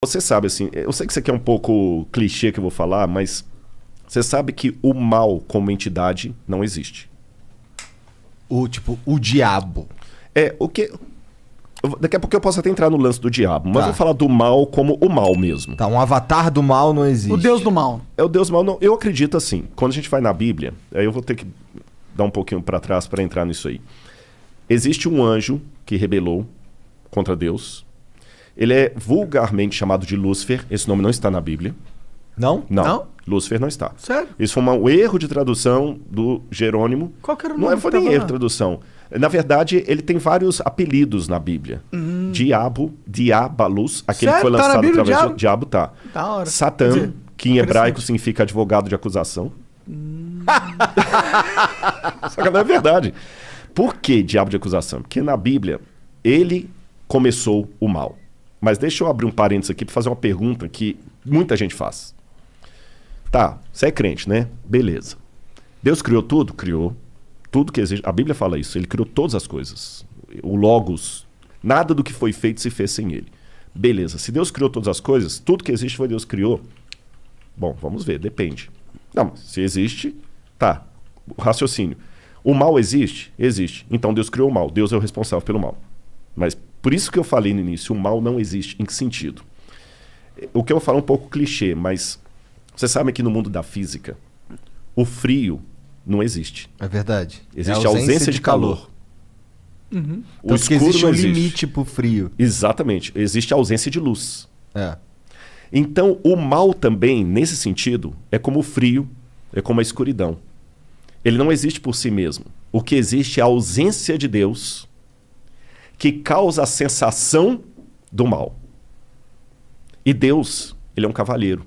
Você sabe, assim, eu sei que isso aqui é um pouco clichê que eu vou falar, mas você sabe que o mal como entidade não existe. O diabo. O que... Daqui a pouco eu posso até entrar no lance do diabo, mas Tá. vou falar do mal como o mal mesmo. Tá, um avatar do mal não existe. O deus do mal. É o Deus mal, não. Eu acredito assim. Quando a gente vai na Bíblia, aí eu vou ter que dar um pouquinho para trás para entrar nisso aí. Existe um anjo que rebelou contra Deus. Ele é vulgarmente chamado de Lúcifer. Esse nome não está na Bíblia. Não? Não? Lúcifer não está. Sério? Isso foi um erro de tradução do Jerônimo. Qual que era o Não nome foi que nem tava erro lá? de tradução. Na verdade, ele tem vários apelidos na Bíblia. Diabo, Diabalus, aquele que foi Sério? Tá na lançado Bíblia, através diabo? do diabo, tá. Da hora. Satã, Quer dizer, que em hebraico interessante. significa advogado de acusação. Só que não é verdade. Por que diabo de acusação? Porque na Bíblia, ele começou o mal. Mas deixa eu abrir um parênteses aqui para fazer uma pergunta que muita gente faz. Tá, você é crente, né? Beleza. Deus criou tudo? Criou. Tudo que existe. A Bíblia fala isso. Ele criou todas as coisas. O Logos. Nada do que foi feito se fez sem ele. Beleza. Se Deus criou todas as coisas, tudo que existe foi Deus que criou. Bom, vamos ver. Depende. Não, se existe, tá. O raciocínio. O mal existe? Existe. Então Deus criou o mal. Deus é o responsável pelo mal. Mas por isso que eu falei no início, o mal não existe. Em que sentido? O que eu vou falar é um pouco clichê, mas você sabe que no mundo da física, o frio não existe. É verdade. Existe a ausência de calor. O Tanto que escuro existe não um existe. limite pro frio. Exatamente. Existe a ausência de luz. É. Então, o mal também, nesse sentido, é como o frio, é como a escuridão. Ele não existe por si mesmo. O que existe é a ausência de Deus que causa a sensação do mal. E Deus, ele é um cavalheiro.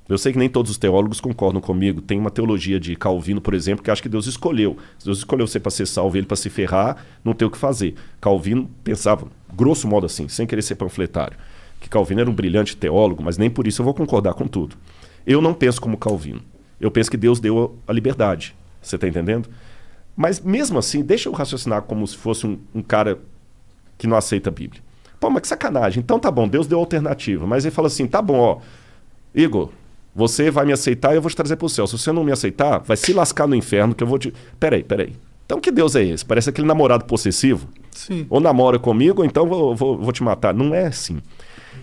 Eu sei que nem todos os teólogos concordam comigo. Tem uma teologia de Calvino, por exemplo, que acha que Deus escolheu. Se Deus escolheu você para ser salvo e ele para se ferrar, não tem o que fazer. Calvino pensava, grosso modo assim, sem querer ser panfletário, que Calvino era um brilhante teólogo, mas nem por isso eu vou concordar com tudo. Eu não penso como Calvino. Eu penso que Deus deu a liberdade. Você está entendendo? Mas mesmo assim, deixa eu raciocinar como se fosse um cara que não aceita a Bíblia. Pô, mas que sacanagem. Então tá bom, Deus deu alternativa. Mas ele fala assim, tá bom, ó, Igor, você vai me aceitar e eu vou te trazer pro céu. Se você não me aceitar, vai se lascar no inferno que eu vou te... Peraí. Então que Deus é esse? Parece aquele namorado possessivo. Sim. Ou namora comigo, ou então vou te matar. Não é assim.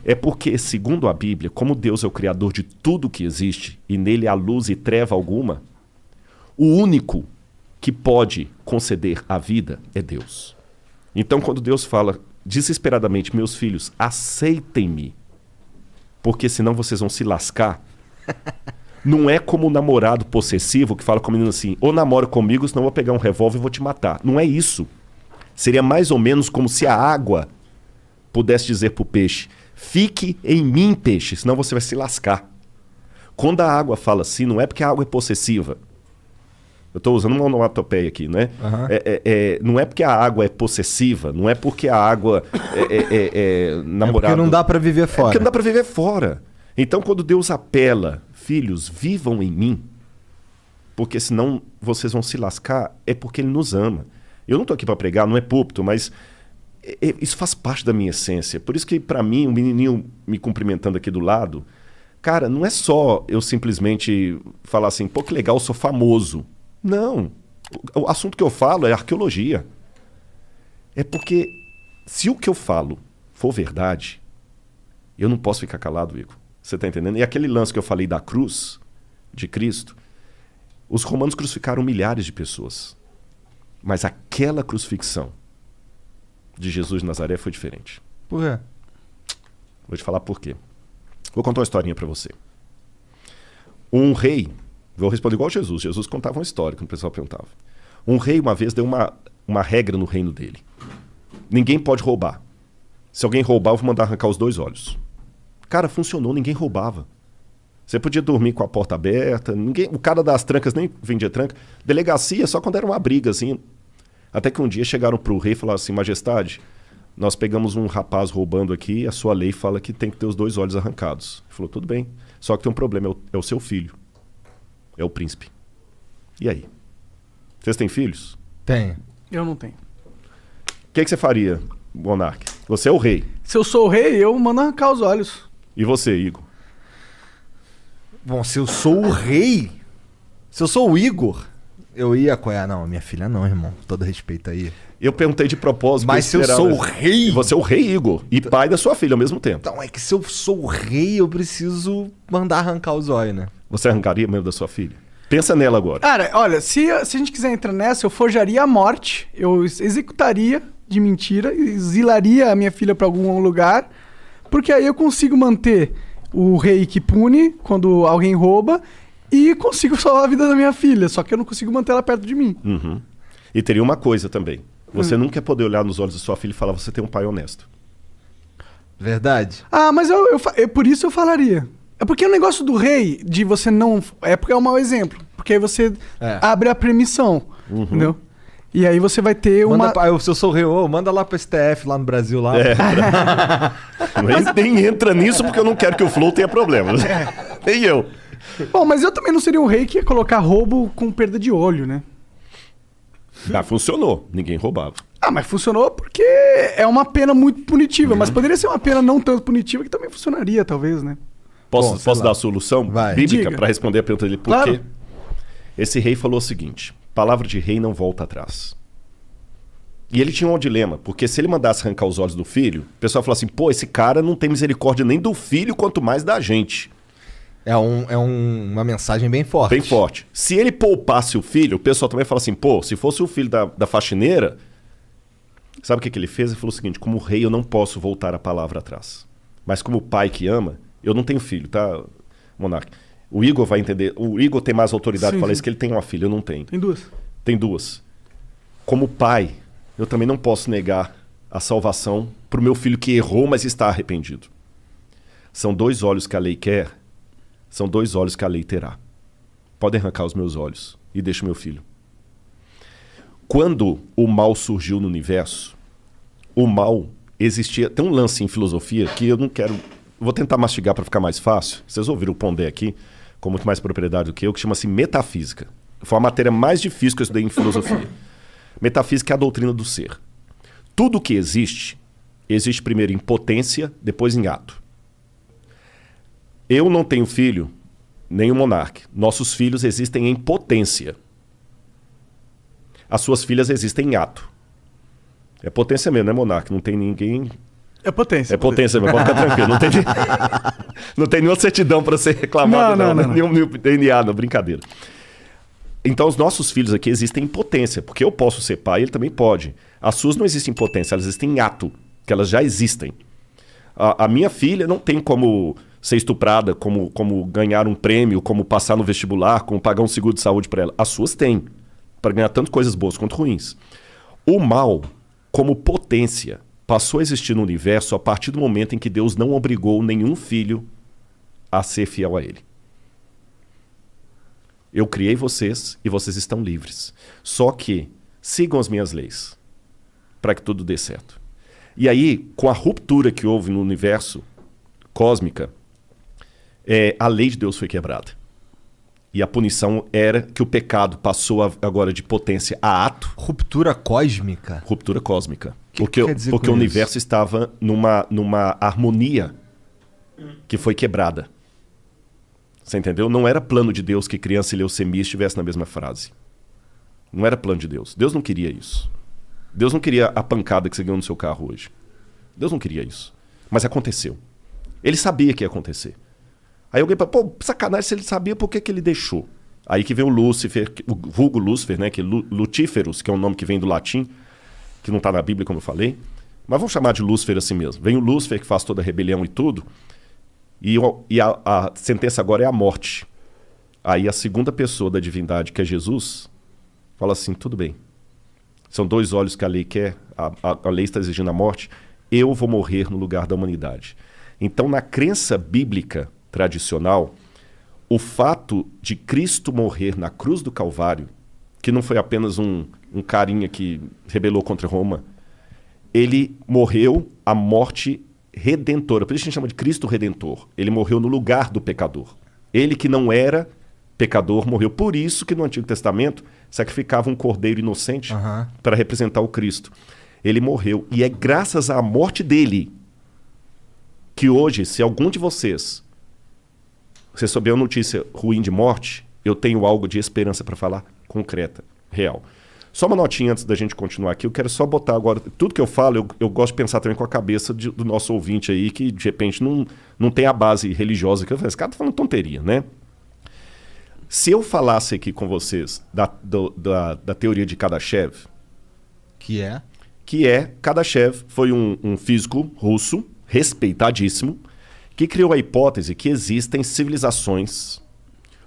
É porque, segundo a Bíblia, como Deus é o criador de tudo que existe, e nele há luz e treva alguma, o único que pode conceder a vida é Deus. Então, quando Deus fala desesperadamente, meus filhos, aceitem-me, porque senão vocês vão se lascar, não é como o namorado possessivo que fala com o menino assim, ou namora comigo, senão eu vou pegar um revólver e vou te matar. Não é isso. Seria mais ou menos como se a água pudesse dizer para o peixe, fique em mim, peixe, senão você vai se lascar. Quando a água fala assim, não é porque a água é possessiva. Eu estou usando uma onomatopeia aqui, né? Não é porque a água é possessiva, não é porque a água é namorado. É porque não dá pra viver É fora. porque não dá para viver fora. Então, quando Deus apela, filhos, vivam em mim, porque senão vocês vão se lascar, é porque Ele nos ama. Eu não estou aqui para pregar, não é púlpito, mas isso faz parte da minha essência. Por isso que, para mim, o menininho me cumprimentando aqui do lado, cara, não é só eu simplesmente falar assim, pô, que legal, eu sou famoso. Não. O assunto que eu falo é arqueologia. É porque se o que eu falo for verdade, eu não posso ficar calado, Igor. Você está entendendo? E aquele lance que eu falei da cruz de Cristo, os romanos crucificaram milhares de pessoas. Mas aquela crucifixão de Jesus de Nazaré foi diferente. Por quê? Vou te falar por quê. Vou contar uma historinha para você. Um rei, vou responder igual Jesus. Jesus contava uma história, quando o pessoal perguntava. Um rei uma vez deu uma regra no reino dele. Ninguém pode roubar. Se alguém roubar, eu vou mandar arrancar os 2 olhos. Cara, funcionou, ninguém roubava. Você podia dormir com a porta aberta, o cara das trancas nem vendia tranca. Delegacia só quando era uma briga, assim. Até que um dia chegaram pro rei e falaram assim, majestade, nós pegamos um rapaz roubando aqui, a sua lei fala que tem que ter os 2 olhos arrancados. Ele falou, tudo bem, só que tem um problema, é o seu filho. É o príncipe. E aí? Vocês têm filhos? Tenho. Eu não tenho. O que você faria, monarca? Você é o rei. Se eu sou o rei, eu mando arrancar os olhos. E você, Igor? Bom, se eu sou o rei, se eu sou o Igor, eu ia apoiar. Não, minha filha não, irmão. Todo respeito aí. Eu perguntei de propósito. Mas se eu sou o rei... Você é o rei, Igor. E pai da sua filha ao mesmo tempo. Então, é que se eu sou o rei, eu preciso mandar arrancar os olhos, né? Você arrancaria mesmo da sua filha? Pensa nela agora. Cara, olha, se a gente quiser entrar nessa, eu forjaria a morte, eu executaria de mentira, exilaria a minha filha pra algum lugar, porque aí eu consigo manter o rei que pune quando alguém rouba e consigo salvar a vida da minha filha, só que eu não consigo manter ela perto de mim. Uhum. E teria uma coisa também. Você nunca ia poder olhar nos olhos da sua filha e falar, você tem um pai honesto. Verdade? Ah, mas por isso eu falaria. É porque o negócio do rei, de você não... É porque é um mau exemplo. Porque aí você abre a permissão, entendeu? E aí você vai ter uma... Se eu sou o rei, manda lá pro STF, lá no Brasil. Lá. Nem entra nisso porque eu não quero que o Flow tenha problemas. Nem eu. Bom, mas eu também não seria um rei que ia colocar roubo com perda de olho, né? Ah, funcionou. Ninguém roubava. Ah, mas funcionou porque é uma pena muito punitiva. Mas poderia ser uma pena não tanto punitiva que também funcionaria, talvez, né? Posso dar a solução bíblica para responder a pergunta dele? Por quê? Esse rei falou o seguinte: palavra de rei não volta atrás. E ele tinha um dilema, porque se ele mandasse arrancar os olhos do filho, o pessoal falou assim, pô, esse cara não tem misericórdia nem do filho, quanto mais da gente. É uma mensagem bem forte. Bem forte. Se ele poupasse o filho, o pessoal também fala assim, pô, se fosse o filho da faxineira, sabe o que ele fez? Ele falou o seguinte, como rei eu não posso voltar a palavra atrás. Mas como pai que ama, eu não tenho filho, tá, Monark? O Igor vai entender, o Igor tem mais autoridade para falar isso, que ele tem uma filha, eu não tenho. Tem duas. Tem duas. Como pai, eu também não posso negar a salvação para o meu filho que errou, mas está arrependido. São 2 olhos que a lei quer, são 2 olhos que a lei terá. Podem arrancar os meus olhos e deixa o meu filho. Quando o mal surgiu no universo, o mal existia... Tem um lance em filosofia que eu não quero... Vou tentar mastigar para ficar mais fácil. Vocês ouviram o Pondé aqui, com muito mais propriedade do que eu, que chama-se metafísica. Foi a matéria mais difícil que eu estudei em filosofia. Metafísica é a doutrina do ser. Tudo que existe primeiro em potência, depois em ato. Eu não tenho filho, nem o Monark. Nossos filhos existem em potência. As suas filhas existem em ato. É potência mesmo, né, Monark? Não tem ninguém... É potência. É potência mesmo, pode ficar tranquilo. Não tem nenhuma certidão para ser reclamado, não. Nenhum DNA, não, brincadeira. Então, os nossos filhos aqui existem em potência, porque eu posso ser pai, ele também pode. As suas não existem em potência, elas existem em ato, que elas já existem. A minha filha não tem como ser estuprada, como ganhar um prêmio, como passar no vestibular, como pagar um seguro de saúde para ela. As suas têm, para ganhar tanto coisas boas quanto ruins. O mal, como potência, passou a existir no universo a partir do momento em que Deus não obrigou nenhum filho a ser fiel a ele. Eu criei vocês e vocês estão livres. Só que sigam as minhas leis para que tudo dê certo. E aí, com a ruptura que houve no universo cósmica, a lei de Deus foi quebrada. E a punição era que o pecado passou agora de potência a ato. Ruptura cósmica? Ruptura cósmica. Porque o universo estava numa harmonia que foi quebrada. Você entendeu? Não era plano de Deus que criança e leucemia estivessem na mesma frase. Não era plano de Deus. Deus não queria isso. Deus não queria a pancada que você ganhou no seu carro hoje. Deus não queria isso. Mas aconteceu. Ele sabia que ia acontecer. Aí alguém fala, pô, sacanagem, se ele sabia, por que ele deixou? Aí que vem o Lúcifer, o vulgo Lúcifer, né? Que é Lutíferos, que é um nome que vem do latim, que não está na Bíblia, como eu falei. Mas vamos chamar de Lúcifer assim mesmo. Vem o Lúcifer, que faz toda a rebelião e tudo. E a sentença agora é a morte. Aí a segunda pessoa da divindade, que é Jesus, fala assim, tudo bem. São 2 olhos que a lei quer, a lei está exigindo a morte, eu vou morrer no lugar da humanidade. Então, na crença bíblica tradicional, o fato de Cristo morrer na cruz do Calvário, que não foi apenas um carinha que rebelou contra Roma, ele morreu a morte redentora. Por isso a gente chama de Cristo Redentor. Ele morreu no lugar do pecador. Ele que não era pecador morreu. Por isso que no Antigo Testamento sacrificava um cordeiro inocente para representar o Cristo. Ele morreu. E é graças à morte dele que hoje, se algum de vocês receber uma notícia ruim de morte, eu tenho algo de esperança para falar concreta, real. Só uma notinha antes da gente continuar aqui, eu quero só botar agora, tudo que eu falo, eu gosto de pensar também com a cabeça do nosso ouvinte aí, que de repente não tem a base religiosa, que eu falei, esse cara tá falando tonteria, né? Se eu falasse aqui com vocês da teoria de Kardashev, Que é? Kardashev foi um físico russo, respeitadíssimo, que criou a hipótese que existem civilizações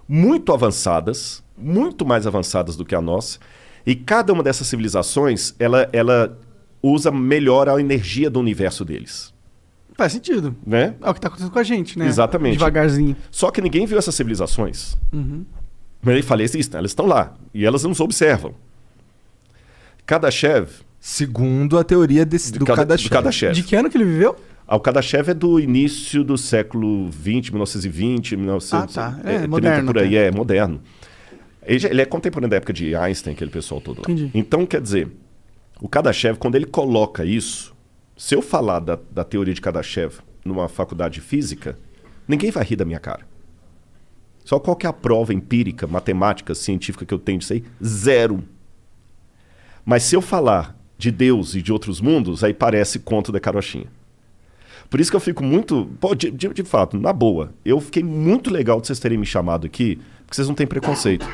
muito avançadas, muito mais avançadas do que a nossa, e cada uma dessas civilizações, ela usa melhor a energia do universo deles. Faz sentido. Né? É o que tá acontecendo com a gente, né? Exatamente. Devagarzinho. Só que ninguém viu essas civilizações. Uhum. Mas ele fala, existem, elas estão lá, e elas nos observam. Kardashev... Segundo a teoria do Kardashev. De que ano que ele viveu? O Kardashev é do início do século XX, 1920, 1930, Ah, tá. É moderno por aí, até. é moderno. Ele é contemporâneo da época de Einstein, aquele pessoal todo lá. Entendi. Então, quer dizer, o Kardashev, quando ele coloca isso, se eu falar da teoria de Kardashev numa faculdade de física, ninguém vai rir da minha cara. Só qual que é a prova empírica, matemática, científica que eu tenho disso aí? Zero. Mas se eu falar de Deus e de outros mundos, aí parece conto da carochinha. Por isso que eu fico muito... Pô, de fato, na boa, eu fiquei muito legal de vocês terem me chamado aqui, porque vocês não têm preconceito.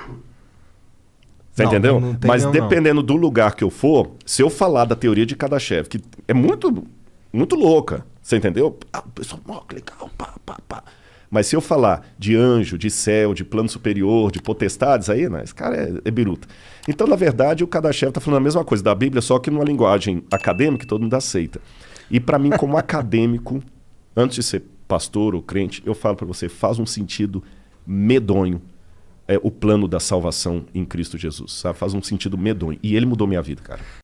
Você entendeu? Não tem, mas não, dependendo do lugar que eu for, se eu falar da teoria de Kardashev, que é muito, muito louca, você entendeu? Ah, o pessoal, que legal, pá. Mas se eu falar de anjo, de céu, de plano superior, de potestades, aí, né, esse cara é biruta. Então, na verdade, o Kardashev está falando a mesma coisa da Bíblia, só que numa linguagem acadêmica que todo mundo aceita. E para mim, como acadêmico, antes de ser pastor ou crente, eu falo para você, faz um sentido medonho o plano da salvação em Cristo Jesus, sabe? Faz um sentido medonho. E ele mudou minha vida, cara.